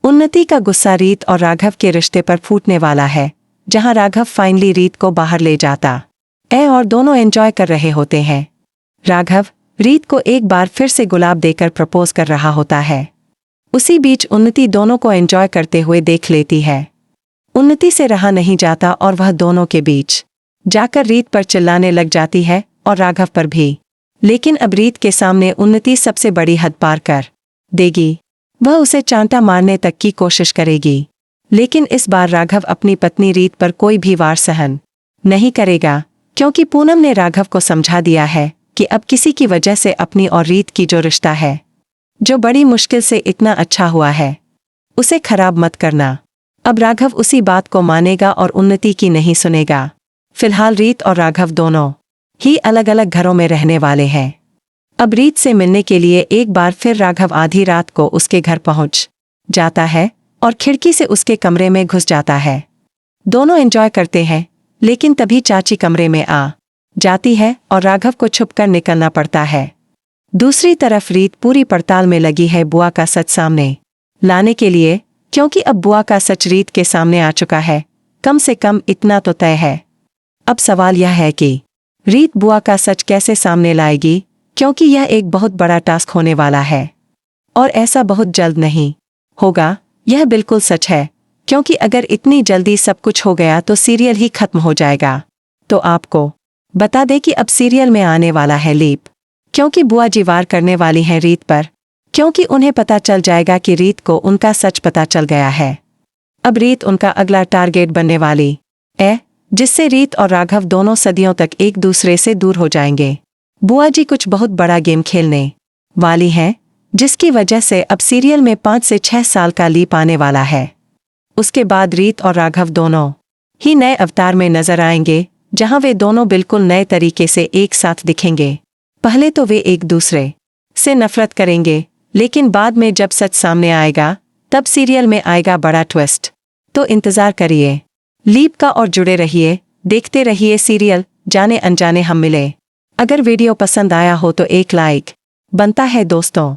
उन्नति का गुस्सा रीत और राघव के रिश्ते पर फूटने वाला है, जहां राघव फाइनली रीत को बाहर ले जाता है और दोनों एंजॉय कर रहे होते हैं। राघव रीत को एक बार फिर से गुलाब देकर प्रपोज कर रहा होता है। उसी बीच उन्नति दोनों को एंजॉय करते हुए देख लेती है। उन्नति से रहा नहीं जाता और वह दोनों के बीच जाकर रीत पर चिल्लाने लग जाती है और राघव पर भी। लेकिन अब रीत के सामने उन्नति सबसे बड़ी हद पार कर देगी। वह उसे चांटा मारने तक की कोशिश करेगी, लेकिन इस बार राघव अपनी पत्नी रीत पर कोई भी वार सहन नहीं करेगा, क्योंकि पूनम ने राघव को समझा दिया है कि अब किसी की वजह से अपनी और रीत की जो रिश्ता है, जो बड़ी मुश्किल से इतना अच्छा हुआ है, उसे खराब मत करना। अब राघव उसी बात को मानेगा और उन्नति की नहीं सुनेगा। फिलहाल रीत और राघव दोनों ही अलग अलग घरों में रहने वाले हैं। अब रीत से मिलने के लिए एक बार फिर राघव आधी रात को उसके घर पहुंच जाता है और खिड़की से उसके कमरे में घुस जाता है। दोनों एंजॉय करते हैं, लेकिन तभी चाची कमरे में आ जाती है और राघव को छुपकर निकलना पड़ता है। दूसरी तरफ रीत पूरी पड़ताल में लगी है बुआ का सच सामने लाने के लिए, क्योंकि अब बुआ का सच रीत के सामने आ चुका है। कम से कम इतना तो तय है। अब सवाल यह है कि रीत बुआ का सच कैसे सामने लाएगी, क्योंकि यह एक बहुत बड़ा टास्क होने वाला है और ऐसा बहुत जल्द नहीं होगा। यह बिल्कुल सच है, क्योंकि अगर इतनी जल्दी सब कुछ हो गया तो सीरियल ही खत्म हो जाएगा। तो आपको बता दें कि अब सीरियल में आने वाला है लीप, क्योंकि बुआ जी वार करने वाली हैं रीत पर, क्योंकि उन्हें पता चल जाएगा कि रीत को उनका सच पता चल गया है। अब रीत उनका अगला टारगेट बनने वाली है, जिससे रीत और राघव दोनों सदियों तक एक दूसरे से दूर हो जाएंगे। बुआ जी कुछ बहुत बड़ा गेम खेलने वाली हैं, जिसकी वजह से अब सीरियल में 5 से 6 साल का लीप आने वाला है। उसके बाद रीत और राघव दोनों ही नए अवतार में नजर आएंगे, जहां वे दोनों बिल्कुल नए तरीके से एक साथ दिखेंगे। पहले तो वे एक दूसरे से नफरत करेंगे, लेकिन बाद में जब सच सामने आएगा तब सीरियल में आएगा बड़ा ट्विस्ट। तो इंतजार करिए लीप का और जुड़े रहिए, देखते रहिए सीरियल जाने अनजाने हम मिले। अगर वीडियो पसंद आया हो तो एक लाइक बनता है दोस्तों।